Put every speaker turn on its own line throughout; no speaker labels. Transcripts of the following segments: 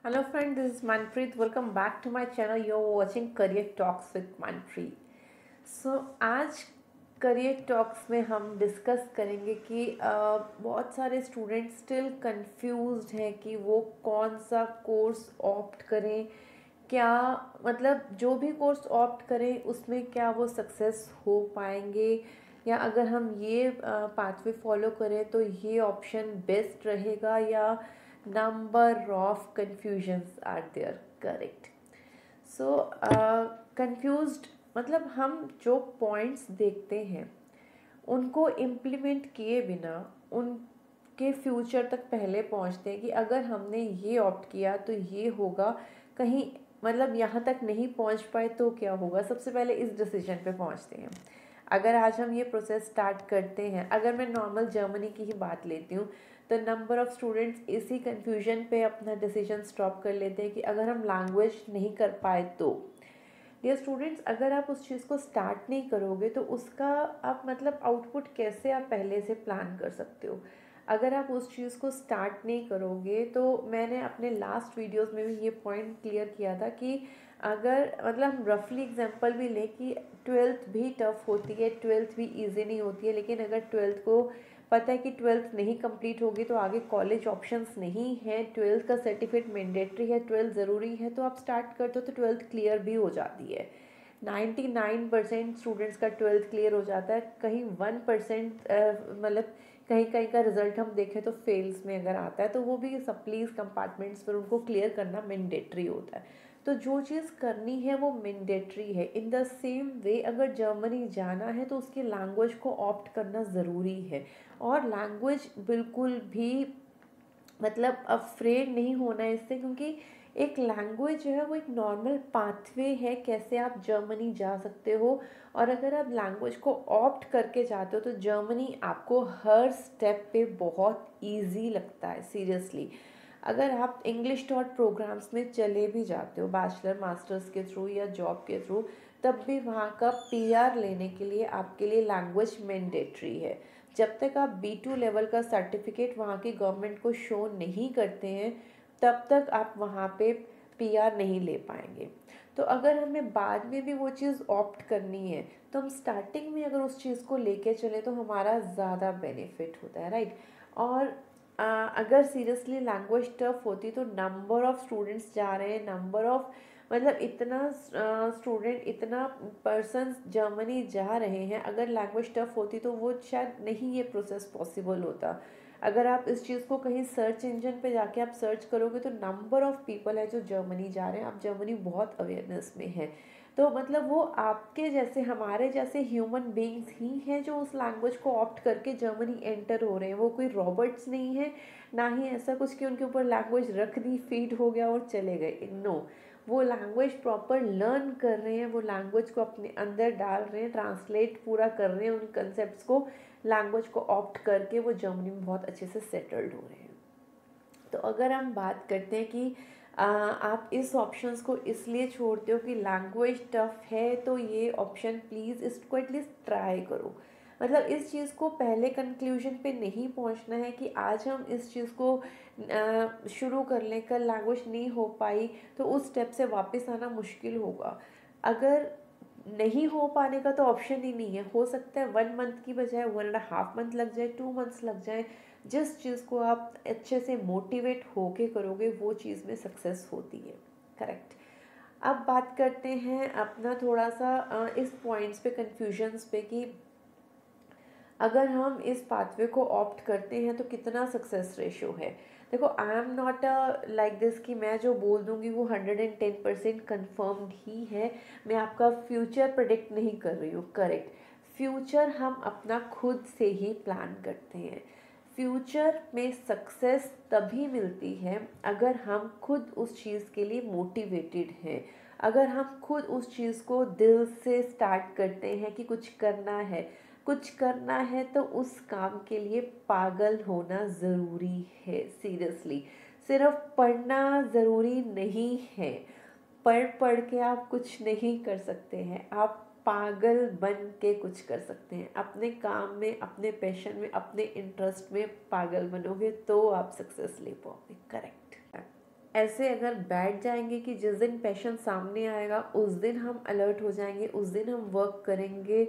Hello friend, this is Manpreet. Welcome back to my channel. You're watching Career Talks with Manpreet. आज career talks में हम discuss करेंगे कि बहुत सारे स्टूडेंट्स स्टिल कंफ्यूज्ड हैं कि वो कौन सा कोर्स ऑप्ट करें। क्या मतलब जो भी कोर्स ऑप्ट करें उसमें क्या वो सक्सेस हो पाएंगे, या अगर हम ये पाथवे फॉलो करें तो ये ऑप्शन बेस्ट रहेगा, या number of confusions are there. Correct. So confused मतलब हम जो पॉइंट्स देखते हैं उनको इम्प्लीमेंट किए बिना उनके फ्यूचर तक पहले पहुंचते हैं कि अगर हमने ये ऑप्ट किया तो ये होगा, कहीं मतलब यहाँ तक नहीं पहुँच पाए तो क्या होगा। सबसे पहले इस डिसीजन पे पहुँचते हैं। अगर आज हम ये प्रोसेस स्टार्ट करते हैं, अगर मैं नॉर्मल जर्मनी की ही बात लेती हूँ तो नंबर ऑफ़ स्टूडेंट्स इसी कन्फ्यूजन पे अपना डिसीजन स्टॉप कर लेते हैं कि अगर हम लैंग्वेज नहीं कर पाए तो। डियर स्टूडेंट्स, अगर आप उस चीज़ को स्टार्ट नहीं करोगे तो उसका आप मतलब आउटपुट कैसे आप पहले से प्लान कर सकते हो। अगर आप उस चीज़ को स्टार्ट नहीं करोगे तो मैंने अपने लास्ट वीडियोस में भी ये पॉइंट क्लियर किया था कि अगर मतलब हम रफली एग्जांपल भी लें कि ट्वेल्थ भी टफ होती है, ट्वेल्थ भी इजी नहीं होती है, लेकिन अगर ट्वेल्थ को पता है कि ट्वेल्थ नहीं कंप्लीट होगी तो आगे कॉलेज ऑप्शंस नहीं है, ट्वेल्थ का सर्टिफिकेट मैंडेटरी है, ट्वेल्थ ज़रूरी है, तो आप स्टार्ट करते हो तो ट्वेल्थ क्लियर भी हो जाती है। 99% स्टूडेंट्स का ट्वेल्थ क्लियर हो जाता है। कहीं 1% मतलब कहीं कहीं का रिजल्ट हम देखें तो फेल्स में अगर आता है तो वो भी सप्लीज कंपार्टमेंट्स पर उनको क्लियर करना मैंडेटरी होता है। तो जो चीज़ करनी है वो मैंडेटरी है। इन द सेम वे अगर जर्मनी जाना है तो उसकी लैंग्वेज को ऑप्ट करना ज़रूरी है। और लैंग्वेज बिल्कुल भी मतलब अफ्रेड नहीं होना है इससे, क्योंकि एक लैंग्वेज जो है वो एक नॉर्मल पाथवे है कैसे आप जर्मनी जा सकते हो। और अगर आप लैंग्वेज को ऑप्ट करके जाते हो तो जर्मनी आपको हर स्टेप पे बहुत इजी लगता है। सीरियसली, अगर आप इंग्लिश डॉट प्रोग्राम्स में चले भी जाते हो बैचलर मास्टर्स के थ्रू या जॉब के थ्रू, तब भी वहाँ का पीआर लेने के लिए आपके लिए लैंग्वेज मैंडेटरी है। जब तक आप B2 लेवल का सर्टिफिकेट वहाँ की गवर्नमेंट को शो नहीं करते हैं तब तक आप वहाँ पे पीआर नहीं ले पाएंगे। तो अगर हमें बाद में भी वो चीज़ ऑप्ट करनी है तो हम स्टार्टिंग में अगर उस चीज़ को लेके चले तो हमारा ज़्यादा बेनिफिट होता है, राइट। और अगर सीरियसली लैंग्वेज टफ होती तो नंबर ऑफ़ स्टूडेंट्स जा रहे हैं, नंबर ऑफ़ मतलब इतना स्टूडेंट इतना पर्सन जर्मनी जा रहे हैं, अगर लैंग्वेज टफ होती तो वो शायद नहीं ये प्रोसेस पॉसिबल होता। अगर आप इस चीज़ को कहीं सर्च इंजन पे जाके आप सर्च करोगे तो नंबर ऑफ़ पीपल है जो जर्मनी जा रहे हैं। आप जर्मनी बहुत अवेयरनेस में है, तो मतलब वो आपके जैसे हमारे जैसे ह्यूमन बींग्स ही हैं जो उस लैंग्वेज को ऑप्ट करके जर्मनी एंटर हो रहे हैं। वो कोई रॉबर्ट्स नहीं है, ना ही ऐसा कुछ कि उनके ऊपर लैंग्वेज रख दी, फीड हो गया और चले गए। नो, वो लैंग्वेज प्रॉपर लर्न कर रहे हैं, वो लैंग्वेज को अपने अंदर डाल रहे हैं, ट्रांसलेट पूरा कर रहे हैं उन कंसेप्ट को, लैंग्वेज को ऑप्ट करके वो जर्मनी में बहुत अच्छे से सेटल्ड हो रहे हैं। तो अगर हम बात करते हैं कि आप इस ऑप्शंस को इसलिए छोड़ते हो कि लैंग्वेज टफ है, तो ये ऑप्शन प्लीज़ इसको एटलीस्ट ट्राई करो। मतलब इस चीज़ को पहले कंक्लूजन पे नहीं पहुंचना है कि आज हम इस चीज़ को शुरू कर लें, कल लैंग्वेज नहीं हो पाई तो उस स्टेप से वापस आना मुश्किल होगा। अगर नहीं हो पाने का तो ऑप्शन ही नहीं है। हो सकता है 1 मंथ की बजाय 1.5 मंथ लग जाए, 2 मंथ्स लग जाए। जिस चीज़ को आप अच्छे से मोटिवेट होके करोगे वो चीज़ में सक्सेस होती है। करेक्ट। अब बात करते हैं अपना थोड़ा सा इस पॉइंट्स पे कन्फ्यूजन्स पे कि अगर हम इस पाथवे को ऑप्ट करते हैं तो कितना सक्सेस रेशो है। देखो, I am not like this कि मैं जो बोल दूंगी वो 110% कन्फर्म्ड ही है। मैं आपका फ्यूचर प्रेडिक्ट नहीं कर रही हूँ। करेक्ट। फ्यूचर हम अपना खुद से ही प्लान करते हैं। फ्यूचर में सक्सेस तभी मिलती है अगर हम खुद उस चीज़ के लिए मोटिवेटेड हैं, अगर हम खुद उस चीज़ को दिल से स्टार्ट करते हैं कि कुछ करना है। कुछ करना है तो उस काम के लिए पागल होना ज़रूरी है। सीरियसली, सिर्फ पढ़ना ज़रूरी नहीं है। पढ़ पढ़ के आप कुछ नहीं कर सकते हैं, आप पागल बन के कुछ कर सकते हैं। अपने काम में, अपने पैशन में, अपने इंटरेस्ट में पागल बनोगे तो आप सक्सेस ले पाओगे। करेक्ट। ऐसे अगर बैठ जाएंगे कि जिस दिन पैशन सामने आएगा उस दिन हम अलर्ट हो जाएंगे, उस दिन हम वर्क करेंगे,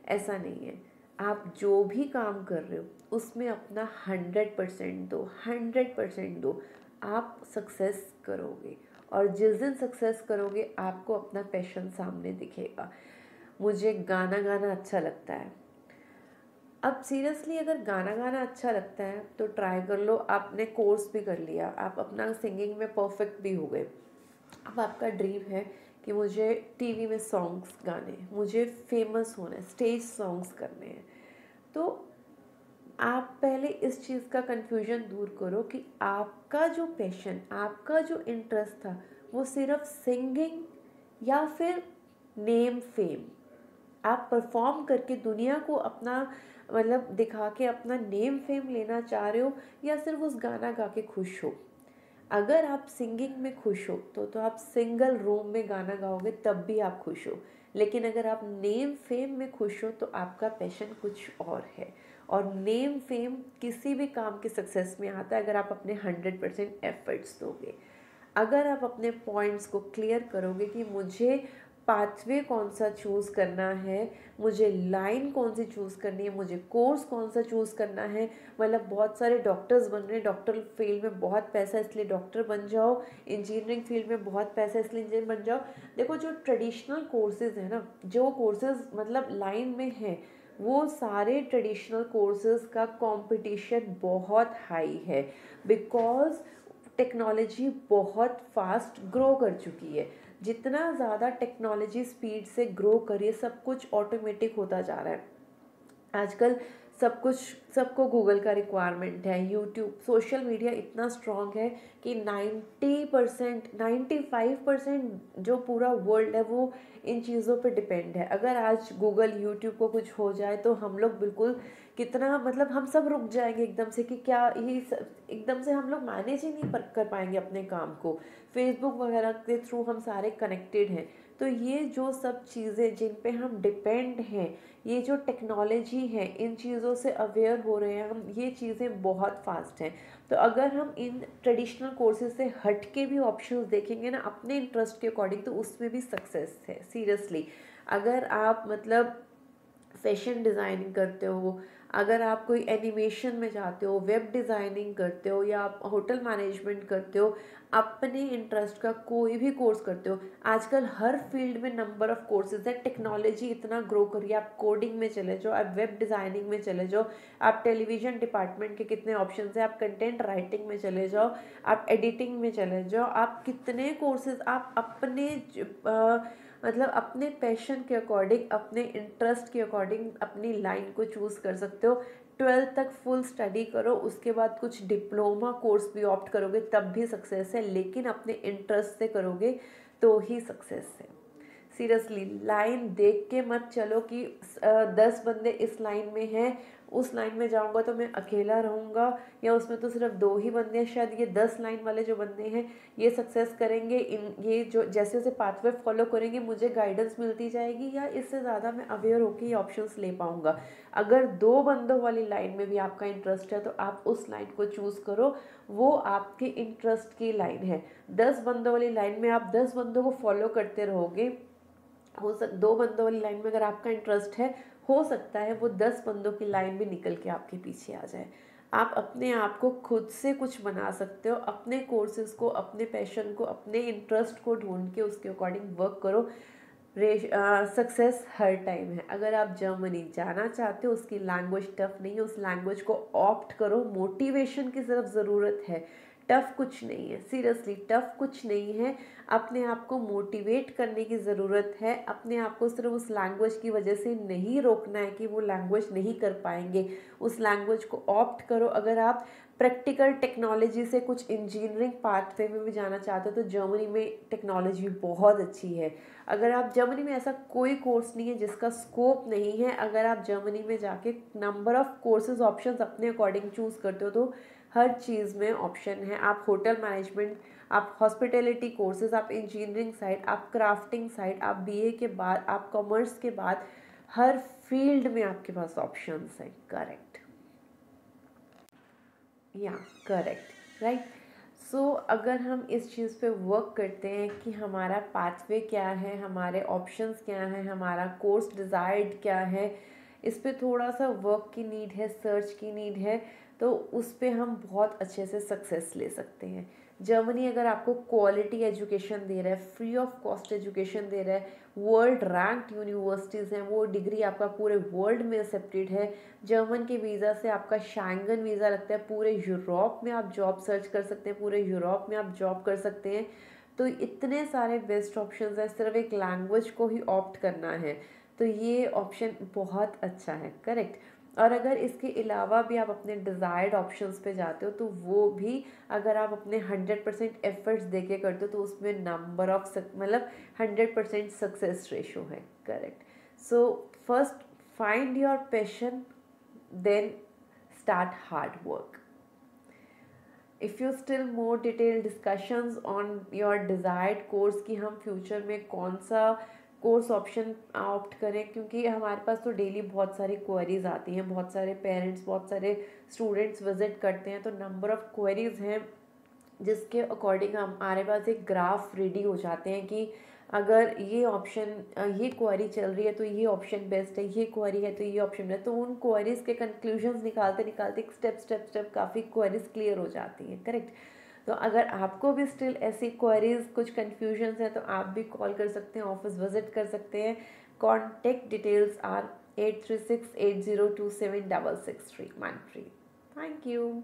ऐसा नहीं है। आप जो भी काम कर रहे हो उसमें अपना 100% दो, 100% दो, आप सक्सेस करोगे। और जिस दिन सक्सेस करोगे आपको अपना पैशन सामने दिखेगा। मुझे गाना गाना अच्छा लगता है। अब सीरियसली अगर गाना गाना अच्छा लगता है तो ट्राई कर लो, आपने कोर्स भी कर लिया, आप अपना सिंगिंग में परफेक्ट भी हो गए। अब आपका ड्रीम है कि मुझे टीवी में सॉन्ग्स गाने, मुझे फेमस होना है, स्टेज सॉन्ग्स करने हैं। तो आप पहले इस चीज़ का कन्फ्यूजन दूर करो कि आपका जो पैशन, आपका जो इंटरेस्ट था वो सिर्फ सिंगिंग या फिर नेम फेम, आप परफॉर्म करके दुनिया को अपना मतलब दिखा के अपना नेम फेम लेना चाह रहे हो, या सिर्फ उस गाना गा के खुश हो। अगर आप सिंगिंग में खुश हो तो आप सिंगल रूम में गाना गाओगे तब भी आप खुश हो। लेकिन अगर आप नेम फेम में खुश हो तो आपका पैशन कुछ और है। और नेम फेम किसी भी काम के सक्सेस में आता है अगर आप अपने 100% एफर्ट्स दोगे। अगर आप अपने पॉइंट्स को क्लियर करोगे कि मुझे पाथवे कौन सा चूज़ करना है, मुझे लाइन कौन सी चूज़ करनी है, मुझे कोर्स कौन सा चूज़ करना है। मतलब बहुत सारे डॉक्टर्स बन रहे हैं, डॉक्टर फील्ड में बहुत पैसा है इसलिए डॉक्टर बन जाओ, इंजीनियरिंग फील्ड में बहुत पैसा है इसलिए इंजीनियर बन जाओ। देखो जो ट्रेडिशनल कोर्सेज है ना, जो कोर्सेज मतलब लाइन में हैं, वो सारे ट्रेडिशनल कोर्सेज का कंपटीशन बहुत हाई है। बिकॉज टेक्नोलॉजी बहुत फास्ट ग्रो कर चुकी है। जितना ज़्यादा टेक्नोलॉजी स्पीड से ग्रो करिए सब कुछ ऑटोमेटिक होता जा रहा है। आजकल सब कुछ, सबको गूगल का रिक्वायरमेंट है, यूट्यूब, सोशल मीडिया इतना स्ट्रॉन्ग है कि 90% 95% जो पूरा वर्ल्ड है वो इन चीज़ों पे डिपेंड है। अगर आज गूगल यूट्यूब को कुछ हो जाए तो हम लोग बिल्कुल कितना मतलब हम सब रुक जाएंगे एकदम से कि क्या ये एकदम से हम लोग मैनेज ही नहीं कर पाएंगे अपने काम को। फेसबुक वगैरह के थ्रू हम सारे कनेक्टेड हैं। तो ये जो सब चीज़ें जिन पे हम डिपेंड हैं, ये जो टेक्नोलॉजी है, इन चीज़ों से अवेयर हो रहे हैं हम, ये चीज़ें बहुत फास्ट हैं। तो अगर हम इन ट्रेडिशनल कोर्सेज से हट के भी ऑप्शंस देखेंगे ना अपने इंटरेस्ट के अकॉर्डिंग, तो उसमें भी सक्सेस है सीरियसली। अगर आप मतलब फैशन डिज़ाइनिंग करते हो, अगर आप कोई एनिमेशन में जाते हो, वेब डिज़ाइनिंग करते हो, या आप होटल मैनेजमेंट करते हो, अपने इंटरेस्ट का कोई भी कोर्स करते हो, आजकल हर फील्ड में नंबर ऑफ़ कोर्सेज है। टेक्नोलॉजी इतना ग्रो करी है, आप कोडिंग में चले जाओ, आप वेब डिज़ाइनिंग में चले जाओ, आप टेलीविज़न डिपार्टमेंट के कितने ऑप्शन हैं, आप कंटेंट राइटिंग में चले जाओ, आप एडिटिंग में चले जाओ, आप कितने कोर्सेज आप अपने मतलब अपने पैशन के अकॉर्डिंग, अपने इंटरेस्ट के अकॉर्डिंग अपनी लाइन को चूज़ कर सकते हो। 12th तक फुल स्टडी करो, उसके बाद कुछ डिप्लोमा कोर्स भी ऑप्ट करोगे तब भी सक्सेस है, लेकिन अपने इंटरेस्ट से करोगे तो ही सक्सेस है। सीरियसली लाइन देख के मत चलो कि 10 बंदे इस लाइन में हैं, उस लाइन में जाऊंगा तो मैं अकेला रहूंगा, या उसमें तो सिर्फ 2 ही बंदे हैं, शायद ये 10 लाइन वाले जो बंदे हैं ये सक्सेस करेंगे, इन ये जो जैसे जैसे पाथवे फॉलो करेंगे मुझे गाइडेंस मिलती जाएगी, या इससे ज़्यादा मैं अवेयर होकर ये ऑप्शंस ले पाऊंगा। अगर 2 बंदों वाली लाइन में भी आपका इंटरेस्ट है तो आप उस लाइन को चूज़ करो, वो आपके इंटरेस्ट की लाइन है। 10 बंदों वाली लाइन में आप 10 बंदों को फॉलो करते रहोगे, 2 बंदों वाली लाइन में अगर आपका इंटरेस्ट है, हो सकता है वो 10 बंदों की लाइन भी निकल के आपके पीछे आ जाए। आप अपने आप को खुद से कुछ बना सकते हो, अपने कोर्सेज को, अपने पैशन को, अपने इंटरेस्ट को ढूंढ के उसके अकॉर्डिंग वर्क करो। सक्सेस हर टाइम है। अगर आप जर्मनी जाना चाहते हो, उसकी लैंग्वेज टफ नहीं है, उस लैंग्वेज को ऑप्ट करो, मोटिवेशन की सिर्फ ज़रूरत है, टफ कुछ नहीं है। सीरियसली टफ कुछ नहीं है, अपने आप को मोटिवेट करने की ज़रूरत है। अपने आप को सिर्फ उस लैंग्वेज की वजह से नहीं रोकना है कि वो लैंग्वेज नहीं कर पाएंगे, उस लैंग्वेज को ऑप्ट करो। अगर आप प्रैक्टिकल टेक्नोलॉजी से कुछ इंजीनियरिंग पाथवे में भी जाना चाहते हो तो जर्मनी में टेक्नोलॉजी बहुत अच्छी है। अगर आप जर्मनी में, ऐसा कोई कोर्स नहीं है जिसका स्कोप नहीं है। अगर आप जर्मनी में जाके नंबर ऑफ़ कोर्सेज ऑप्शंस अपने अकॉर्डिंग चूज़ करते हो तो हर चीज़ में ऑप्शन है। आप होटल मैनेजमेंट, आप हॉस्पिटैलिटी कोर्सेज, आप इंजीनियरिंग साइड, आप क्राफ्टिंग साइड, आप बीए के बाद, आप कॉमर्स के बाद, हर फील्ड में आपके पास ऑप्शंस हैं। करेक्ट, या करेक्ट, राइट। अगर हम इस चीज़ पे वर्क करते हैं कि हमारा पाथवे क्या है, हमारे ऑप्शंस क्या हैं, हमारा कोर्स डिज़ायर्ड क्या है, इस पे थोड़ा सा वर्क की नीड है, सर्च की नीड है, तो उस पे हम बहुत अच्छे से सक्सेस ले सकते हैं। जर्मनी अगर आपको क्वालिटी एजुकेशन दे रहा है, फ्री ऑफ कॉस्ट एजुकेशन दे रहा है, वर्ल्ड रैंक्ड यूनिवर्सिटीज़ हैं, वो डिग्री आपका पूरे वर्ल्ड में एक्सेप्टेड है। जर्मन के वीज़ा से आपका शैंगन वीज़ा लगता है, पूरे यूरोप में आप जॉब सर्च कर सकते हैं, पूरे यूरोप में आप जॉब कर सकते हैं। तो इतने सारे बेस्ट ऑप्शंस हैं, सिर्फ एक लैंग्वेज को ही ऑप्ट करना है, तो ये ऑप्शन बहुत अच्छा है, करेक्ट। और अगर इसके अलावा भी आप अपने डिज़ायर्ड ऑप्शंस पे जाते हो तो वो भी अगर आप अपने 100% एफर्ट्स दे के करते हो तो उसमें नंबर ऑफ मतलब 100% सक्सेस रेशो है, correct. So first find your passion, then start hard work. If you still more detail discussions on your desired course कि हम फ्यूचर में कौन सा कोर्स ऑप्शन ऑप्ट करें, क्योंकि हमारे पास तो डेली बहुत सारी क्वेरीज आती हैं, बहुत सारे पेरेंट्स, बहुत सारे स्टूडेंट्स विजिट करते हैं, तो नंबर ऑफ़ क्वेरीज हैं जिसके अकॉर्डिंग हमारे पास एक ग्राफ रेडी हो जाते हैं कि अगर ये ऑप्शन, ये क्वेरी चल रही है तो ये ऑप्शन बेस्ट है, ये क्वेरी है तो ये ऑप्शन है, तो उन क्वेरीज के कंक्लूजन्स निकालते निकालते स्टेप स्टेप स्टेप काफ़ी क्वेरीज क्लियर हो जाती हैं, करेक्ट। तो अगर आपको भी स्टिल ऐसी क्वेरीज, कुछ कन्फ्यूजन्स हैं, तो आप भी कॉल कर सकते हैं, ऑफिस विजिट कर सकते हैं। Contact details are 8368027663 Manfree। Thank you.